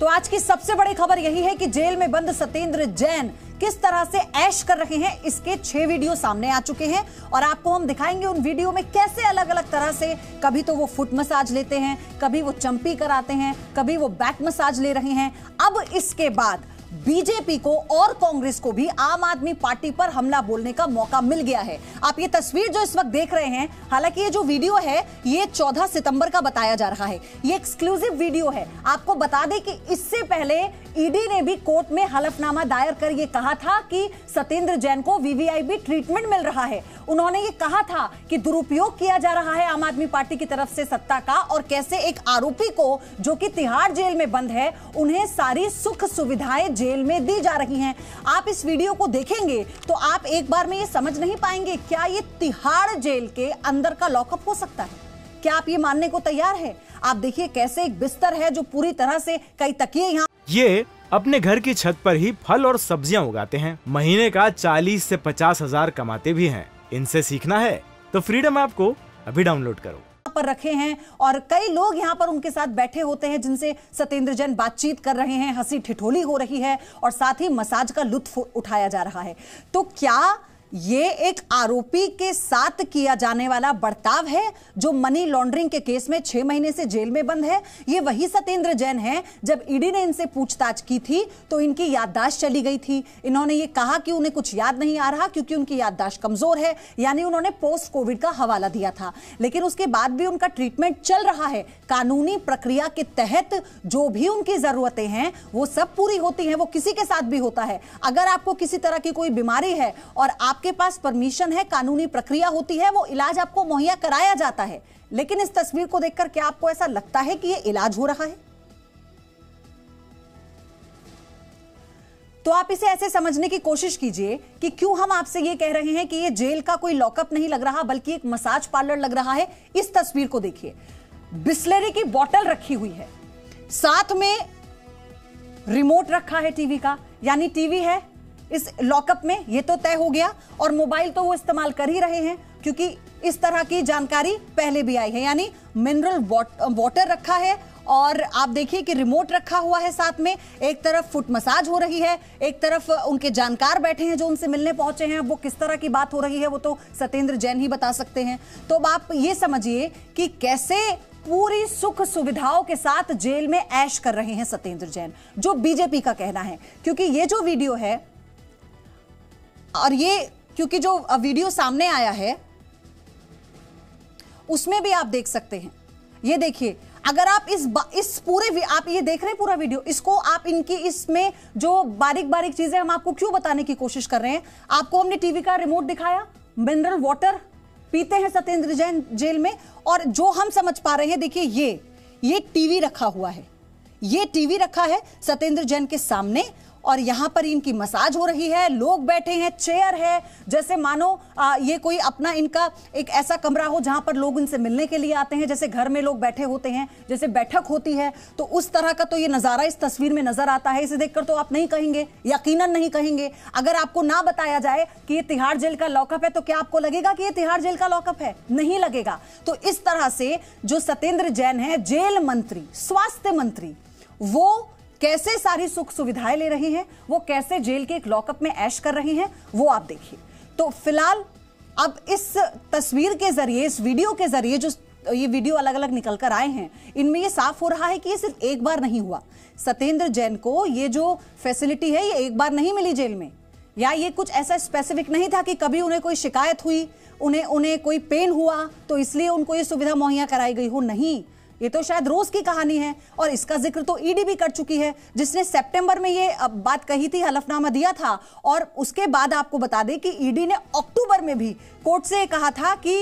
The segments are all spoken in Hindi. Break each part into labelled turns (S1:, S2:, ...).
S1: तो आज की सबसे बड़ी खबर यही है कि जेल में बंद सत्येंद्र जैन किस तरह से ऐश कर रहे हैं। इसके 6 वीडियो सामने आ चुके हैं और आपको हम दिखाएंगे उन वीडियो में कैसे अलग अलग तरह से, कभी तो वो फुट मसाज लेते हैं, कभी वो चंपी कराते हैं, कभी वो बैक मसाज ले रहे हैं। अब इसके बाद बीजेपी को और कांग्रेस को भी आम आदमी पार्टी पर हमला बोलने का मौका मिल गया है। आप ये तस्वीर जो इस वक्त देख रहे हैं, हालांकि ये जो वीडियो है ये 14 सितंबर का बताया जा रहा है, ये एक्सक्लूसिव वीडियो है। आपको बता दें कि इससे पहले ईडी ने भी कोर्ट में हलफनामा दायर कर ये कहा था कि सत्येंद्र जैन को वीवीआईपी ट्रीटमेंट मिल रहा है। उन्होंने ये कहा था कि दुरुपयोग किया जा रहा है आम आदमी पार्टी की तरफ से सत्ता का, और कैसे एक आरोपी को जो कि तिहाड़ जेल में बंद है उन्हें सारी सुख सुविधाएं जेल में दी जा रही हैं। आप इस वीडियो को देखेंगे तो आप एक बार में ये समझ नहीं पाएंगे, क्या ये तिहाड़ जेल के अंदर का लॉकअप हो सकता है? क्या आप ये मानने को तैयार है? आप देखिए कैसे एक बिस्तर है जो पूरी तरह से, कई तकिए यहाँ।
S2: ये अपने घर की छत पर ही फल और सब्जियां उगाते हैं, महीने का 40 से 50 हजार कमाते भी हैं। इनसे सीखना है तो फ्रीडम ऐप को अभी डाउनलोड करो।
S1: पर रखे हैं और कई लोग यहां पर उनके साथ बैठे होते हैं जिनसे सत्येंद्र जैन बातचीत कर रहे हैं, हंसी ठिठोली हो रही है और साथ ही मसाज का लुत्फ उठाया जा रहा है। तो क्या ये एक आरोपी के साथ किया जाने वाला बर्ताव है जो मनी लॉन्ड्रिंग के केस में 6 महीने से जेल में बंद है? ये वही सत्येंद्र जैन है जब ईडी ने इनसे पूछताछ की थी तो इनकी याददाश्त चली गई थी। इन्होंने ये कहा कि उन्हें कुछ याद नहीं आ रहा क्योंकि उनकी याददाश्त कमजोर है, यानी उन्होंने पोस्ट कोविड का हवाला दिया था। लेकिन उसके बाद भी उनका ट्रीटमेंट चल रहा है। कानूनी प्रक्रिया के तहत जो भी उनकी जरूरतें हैं वो सब पूरी होती हैं। वो किसी के साथ भी होता है। अगर आपको किसी तरह की कोई बीमारी है और आपके पास परमिशन है, कानूनी प्रक्रिया होती है, वो इलाज आपको मुहैया कराया जाता है। लेकिन इस तस्वीर को देखकर क्या आपको ऐसा लगता है कि ये इलाज हो रहा है? तो आप इसे ऐसे समझने की कोशिश कीजिए कि क्यों हम आपसे ये कह रहे हैं कि ये जेल का कोई लॉकअप नहीं लग रहा बल्कि एक मसाज पार्लर लग रहा है। इस तस्वीर को देखिए, बिस्लेरी की बोतल रखी हुई है, साथ में रिमोट रखा है टीवी का, यानी टीवी है इस लॉकअप में, ये तो तय हो गया। और मोबाइल तो वो इस्तेमाल कर ही रहे हैं क्योंकि इस तरह की जानकारी पहले भी आई है, यानी मिनरल वाटर रखा है। और आप देखिए कि रिमोट रखा हुआ है साथ में, एक तरफ फुट मसाज हो रही है, एक तरफ उनके जानकार बैठे हैं जो उनसे मिलने पहुंचे हैं। वो किस तरह की बात हो रही है वो तो सत्येंद्र जैन ही बता सकते हैं। तो अब आप ये समझिए कि कैसे पूरी सुख सुविधाओं के साथ जेल में ऐश कर रहे हैं सत्येंद्र जैन, जो बीजेपी का कहना है। क्योंकि ये जो वीडियो है और ये क्योंकि जो वीडियो सामने आया है उसमें भी आप देख सकते हैं, ये देखिए, अगर आप इस पूरे आप ये देख रहे हैं पूरा वीडियो, इसको आप इनकी इसमें जो बारीक बारीक चीजें हम आपको क्यों बताने की कोशिश कर रहे हैं। आपको हमने टीवी का रिमोट दिखाया, मिनरल वाटर पीते हैं सत्येंद्र जैन जेल में, और जो हम समझ पा रहे हैं, देखिए ये टीवी रखा हुआ है, ये टीवी रखा है सत्येंद्र जैन के सामने और यहां पर इनकी मसाज हो रही है, लोग बैठे हैं, चेयर है, जैसे मानो ये कोई अपना इनका एक ऐसा कमरा हो जहां पर लोग इनसे मिलने के लिए आते हैं, जैसे घर में लोग बैठे होते हैं, जैसे बैठक होती है, तो उस तरह का तो ये नजारा इस तस्वीर में नजर आता है। इसे देखकर तो आप नहीं कहेंगे, यकीनन नहीं कहेंगे। अगर आपको ना बताया जाए कि ये तिहाड़ जेल का लॉकअप है तो क्या आपको लगेगा कि ये तिहाड़ जेल का लॉकअप है? नहीं लगेगा। तो इस तरह से जो सत्येंद्र जैन है, जेल मंत्री, स्वास्थ्य मंत्री, वो कैसे सारी सुख सुविधाएं ले रहे हैं, वो कैसे जेल के एक लॉकअप में ऐश कर रहे हैं, वो आप देखिए। तो फिलहाल अब इस तस्वीर के जरिए, इस वीडियो के जरिए, जो ये वीडियो अलग अलग निकल कर आए हैं, इनमें ये साफ हो रहा है कि ये सिर्फ एक बार नहीं हुआ। सत्येंद्र जैन को ये जो फैसिलिटी है ये एक बार नहीं मिली जेल में, या ये कुछ ऐसा स्पेसिफिक नहीं था कि कभी उन्हें कोई शिकायत हुई, उन्हें कोई पेन हुआ तो इसलिए उनको ये सुविधा मुहैया कराई गई हो। नहीं, ये तो शायद रोज की कहानी है और इसका जिक्र तो ईडी भी कर चुकी है, जिसने सितंबर में ये बात कही थी, हलफनामा दिया था। और उसके बाद आपको बता दें कि ईडी ने अक्टूबर में भी कोर्ट से कहा था कि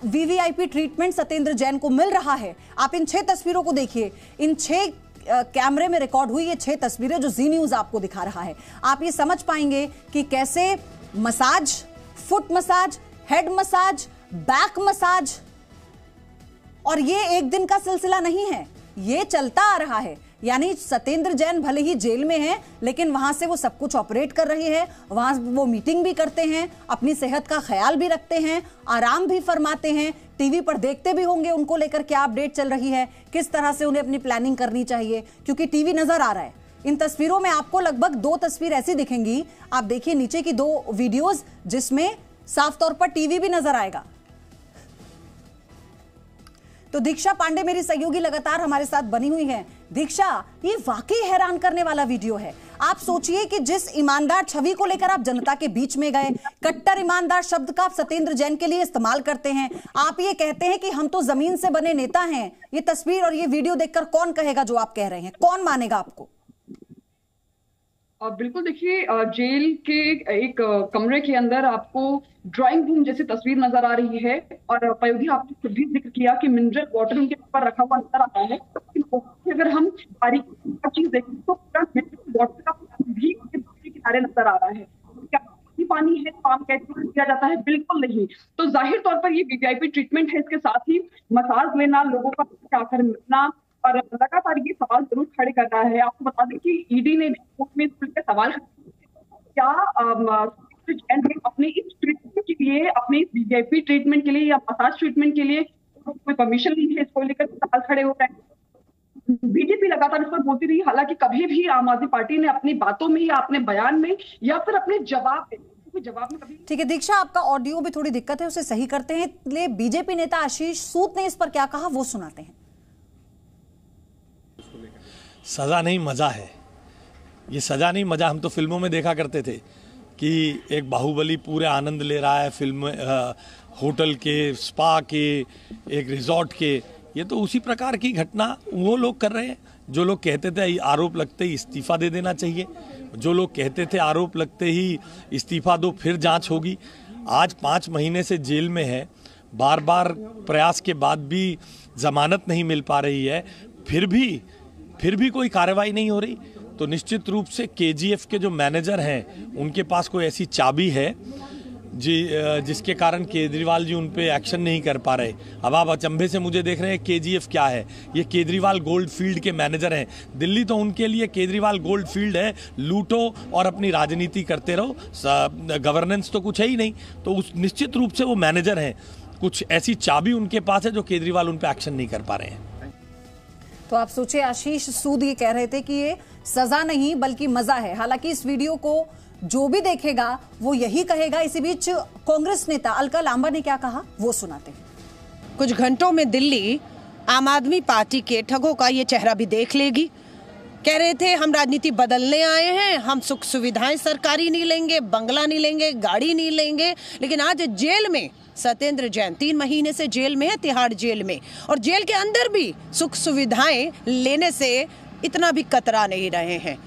S1: वीवीआईपी ट्रीटमेंट सत्येंद्र जैन को मिल रहा है। आप इन 6 तस्वीरों को देखिए, इन 6 कैमरे में रिकॉर्ड हुई ये 6 तस्वीरें जो जी न्यूज आपको दिखा रहा है। आप ये समझ पाएंगे कि कैसे massage, foot massage, head massage, back massage, और ये एक दिन का सिलसिला नहीं है, ये चलता आ रहा है। यानी सत्येंद्र जैन भले ही जेल में हैं, लेकिन वहां से वो सब कुछ ऑपरेट कर रहे हैं, वहां वो मीटिंग भी करते हैं, अपनी सेहत का ख्याल भी रखते हैं, आराम भी फरमाते हैं, टीवी पर देखते भी होंगे उनको लेकर क्या अपडेट चल रही है, किस तरह से उन्हें अपनी प्लानिंग करनी चाहिए, क्योंकि टीवी नजर आ रहा है। इन तस्वीरों में आपको लगभग 2 तस्वीर ऐसी दिखेंगी, आप देखिए नीचे की 2 वीडियोस जिसमें साफ तौर पर टीवी भी नजर आएगा। तो दीक्षा पांडे मेरी सहयोगी लगातार हमारे साथ बनी हुई है। दीक्षा, ये वाकई हैरान करने वाला वीडियो है। आप सोचिए कि जिस ईमानदार छवि को लेकर आप जनता के बीच में गए, कट्टर ईमानदार शब्द का आप सत्येंद्र जैन के लिए इस्तेमाल करते हैं, आप ये कहते हैं कि हम तो जमीन से बने नेता हैं। ये तस्वीर और ये वीडियो देखकर कौन कहेगा जो आप कह रहे हैं, कौन मानेगा आपको?
S3: बिल्कुल, देखिए, जेल के एक कमरे के अंदर आपको ड्राइंग रूम जैसी तस्वीर नजर आ रही है और पयोधी आपने खुद भी जिक्र किया कि मिनरल वाटर उनके ऊपर रखा हुआ नजर आता है। अगर हम बारीकी चीज देखें तो पूरा मिनरल वाटर का भी दूसरे किनारे नजर आ रहा है। क्या पानी है तो आम कैसे किया जाता है? बिल्कुल नहीं। तो जाहिर तौर पर ये वीवीआईपी ट्रीटमेंट है। इसके साथ ही मसाज लेना, लोगों का आकर मिलना और लगातार ये सवाल जरूर खड़े कर रहा है। आपको बता दें कि ईडी ने कोर्ट में खुलकर सवाल क्या अपने इस ट्रीटमेंट के लिए, अपने इस वीवीआईपी ट्रीटमेंट के लिए या मसाज ट्रीटमेंट के लिए कोई परमिशन ली है? इसको लेकर सवाल खड़े हो रहे हैं। बीजेपी लगातार इस पर बोलती रही, हालांकि कभी भी आम आदमी पार्टी ने अपनी बातों में या अपने बयान में या फिर अपने जवाब में कभी।
S1: ठीक है दीक्षा, आपका ऑडियो भी थोड़ी दिक्कत है, उसे सही करते हैं। इसलिए बीजेपी नेता आशीष सूद ने इस पर क्या कहा वो सुनाते हैं।
S4: सजा नहीं मजा है। ये सजा नहीं मजा हम तो फिल्मों में देखा करते थे कि एक बाहुबली पूरे आनंद ले रहा है फिल्म, होटल के, स्पा के, एक रिजॉर्ट के। ये तो उसी प्रकार की घटना वो लोग कर रहे हैं। जो लोग कहते थे आरोप लगते ही इस्तीफा दे देना चाहिए, जो लोग कहते थे आरोप लगते ही इस्तीफा दो फिर जांच होगी, आज 5 महीने से जेल में है। बार बार प्रयास के बाद भी जमानत नहीं मिल पा रही है, फिर भी कोई कार्रवाई नहीं हो रही। तो निश्चित रूप से केजीएफ के जो मैनेजर हैं उनके पास कोई ऐसी चाबी है जिसके कारण केजरीवाल जी उन पे एक्शन नहीं कर पा रहे। अब आप अचंभे से मुझे देख रहे हैं केजीएफ क्या है? ये केजरीवाल गोल्ड फील्ड के मैनेजर हैं। दिल्ली तो उनके लिए केजरीवाल गोल्ड फील्ड है, लूटो और अपनी राजनीति करते रहो, गवर्नेंस तो कुछ है ही नहीं। तो उस निश्चित रूप से वो मैनेजर हैं, कुछ ऐसी चाबी उनके पास है जो केजरीवाल उन पे एक्शन नहीं कर पा रहे हैं।
S1: तो आप सोचिए, आशीष सूद ये कह रहे थे कि ये सजा नहीं बल्कि मजा है। हालांकि इस वीडियो को जो भी देखेगा वो यही कहेगा। इसी बीच कांग्रेस नेता अलका लांबा ने क्या कहा वो सुनाते हैं।
S5: कुछ घंटों में दिल्ली आम आदमी पार्टी के ठगों का ये चेहरा भी देख लेगी। कह रहे थे हम राजनीति बदलने आए हैं, हम सुख सुविधाएं सरकारी नहीं लेंगे, बंगला नहीं लेंगे, गाड़ी नहीं लेंगे। लेकिन आज जेल में सत्येंद्र जैन 3 महीने से जेल में है, तिहाड़ जेल में, और जेल के अंदर भी सुख सुविधाएं लेने से इतना भी कतरा नहीं रहे हैं।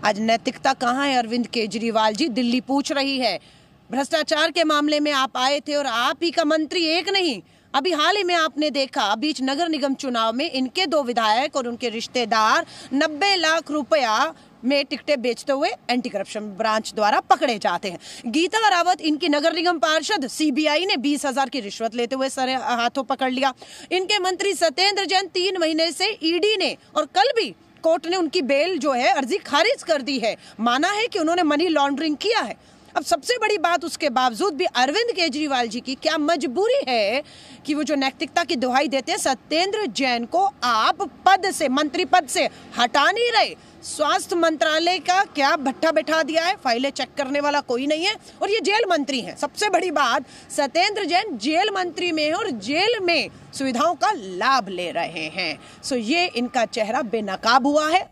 S5: आज नैतिकता कहाँ है अरविंद केजरीवाल जी? दिल्ली पूछ रही है। भ्रष्टाचार के मामले में आप आए थे और आप ही का मंत्री एक नहीं, अभी हाल ही में आपने देखा बीच नगर निगम चुनाव में इनके 2 विधायक और उनके रिश्तेदार 90 लाख रुपया में टिकटें बेचते हुए एंटी करप्शन ब्रांच द्वारा पकड़े जाते हैं। गीता रावत इनकी नगर निगम पार्षद, सीबीआई ने 20,000 की रिश्वत लेते हुए सरे हाथों पकड़ लिया। इनके मंत्री सत्येंद्र जैन 3 महीने से ईडी ने और कल भी कोर्ट ने उनकी बेल जो है अर्जी खारिज कर दी है। माना है कि उन्होंने मनी लॉन्ड्रिंग किया है। अब सबसे बड़ी बात, उसके बावजूद भी अरविंद केजरीवाल जी की क्या मजबूरी है कि वो जो नैतिकता की दुहाई देते हैं, सत्येंद्र जैन को आप पद से, मंत्री पद से हटा नहीं रहे। स्वास्थ्य मंत्रालय का क्या भट्ठा बैठा दिया है, फाइलें चेक करने वाला कोई नहीं है, और ये जेल मंत्री हैं। सबसे बड़ी बात, सत्येंद्र जैन जेल मंत्री में है और जेल में सुविधाओं का लाभ ले रहे हैं। सो ये इनका चेहरा बेनकाब हुआ है।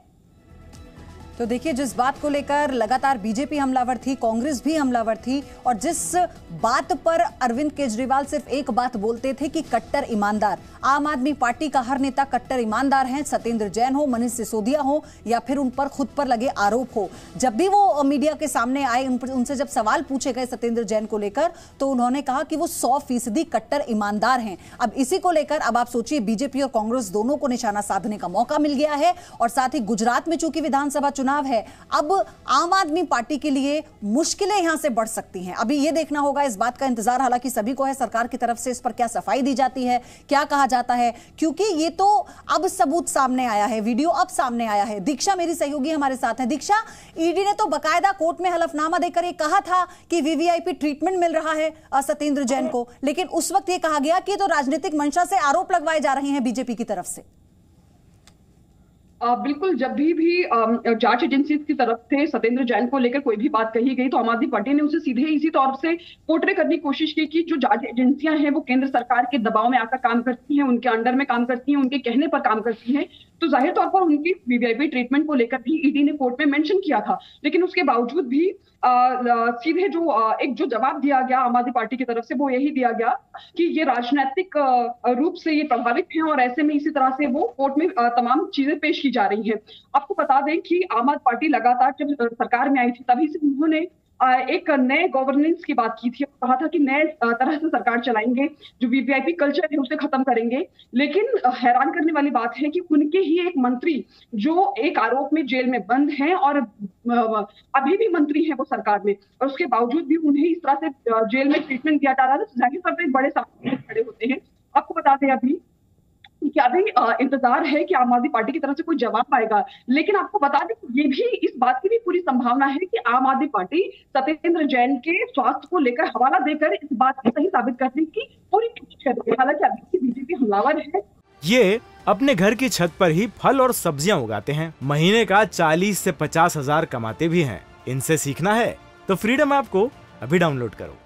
S1: तो देखिए, जिस बात को लेकर लगातार बीजेपी हमलावर थी, कांग्रेस भी हमलावर थी, और जिस बात पर अरविंद केजरीवाल सिर्फ एक बात बोलते थे कि कट्टर ईमानदार, आम आदमी पार्टी का हर नेता कट्टर ईमानदार है, सत्येंद्र जैन हो, मनीष सिसोदिया हो या फिर उन पर खुद पर लगे आरोप हो। जब भी वो मीडिया के सामने आए, उनसे जब सवाल पूछे गए सत्येंद्र जैन को लेकर, तो उन्होंने कहा कि वो 100% कट्टर ईमानदार हैं। अब इसी को लेकर अब आप सोचिए, बीजेपी और कांग्रेस दोनों को निशाना साधने का मौका मिल गया है। और साथ ही गुजरात में चूंकि विधानसभा चुनाव है, अब आम आदमी पार्टी के लिए मुश्किलें यहां से बढ़ सकती हैं। अभी ये देखना होगा, इस बात का इंतजार हालांकि सभी को है, सरकार की तरफ से इस पर क्या सफाई दी जाती है, क्या कहा जाता है, क्योंकि ये तो अब सबूत सामने आया है, वीडियो अब सामने आया है। दीक्षा मेरी सहयोगी हमारे साथ है। दीक्षा, ईडी ने तो बकायदा कोर्ट में हलफनामा देकर ये कहा था कि वीवीआईपी ट्रीटमेंट मिल रहा है सत्येंद्र जैन को, लेकिन उस वक्त ये कहा गया कि ये तो राजनीतिक मंशा से आरोप लगवाए जा रहे हैं बीजेपी की तरफ से।
S3: बिल्कुल, जब भी जांच एजेंसी की तरफ से सत्येंद्र जैन को लेकर कोई भी बात कही गई तो आम आदमी पार्टी ने उसे सीधे इसी तौर से पोर्ट्रे करने की कोशिश की कि जो जांच एजेंसियां हैं वो केंद्र सरकार के दबाव में आकर काम करती हैं, उनके अंडर में काम करती हैं, उनके कहने पर काम करती हैं। तो जाहिर तौर पर उनकी वीवीआईपी ट्रीटमेंट को लेकर भी ईडी ने कोर्ट में मेंशन किया था, लेकिन उसके बावजूद भी सीधे जो जवाब दिया गया आम आदमी पार्टी की तरफ से वो यही दिया गया कि ये राजनीतिक रूप से ये प्रभावित हैं और ऐसे में इसी तरह से वो कोर्ट में तमाम चीजें पेश की जा रही हैं। आपको बता दें कि आम आदमी पार्टी लगातार जब सरकार में आई थी तभी से उन्होंने एक नए गवर्नेंस की बात की थी, कहा था कि नए तरह से सरकार चलाएंगे, जो वीवीआईपी कल्चर है उसे खत्म करेंगे। लेकिन हैरान करने वाली बात है कि उनके ही एक मंत्री जो एक आरोप में जेल में बंद हैं और अभी भी मंत्री हैं वो सरकार में, और उसके बावजूद भी उन्हें इस तरह से जेल में ट्रीटमेंट दिया जा रहा है, जाहिर तौर पर बड़े सामने खड़े होते हैं। आपको बता दें अभी क्या भी इंतजार है कि आम आदमी पार्टी की तरफ से कोई जवाब आएगा, लेकिन आपको बता दें ये भी इस बात की भी पूरी संभावना है कि आम आदमी पार्टी सत्येंद्र जैन के स्वास्थ्य को लेकर हवाला देकर इस बात को सही साबित करने की पूरी कोशिश कर रही है। हालांकि अभी बीजेपी हमलावर है।
S2: ये अपने घर की छत पर ही फल और सब्जियां उगाते हैं, महीने का 40 से 50 हजार कमाते भी हैं। इनसे सीखना है तो फ्रीडम ऐप को अभी डाउनलोड करो।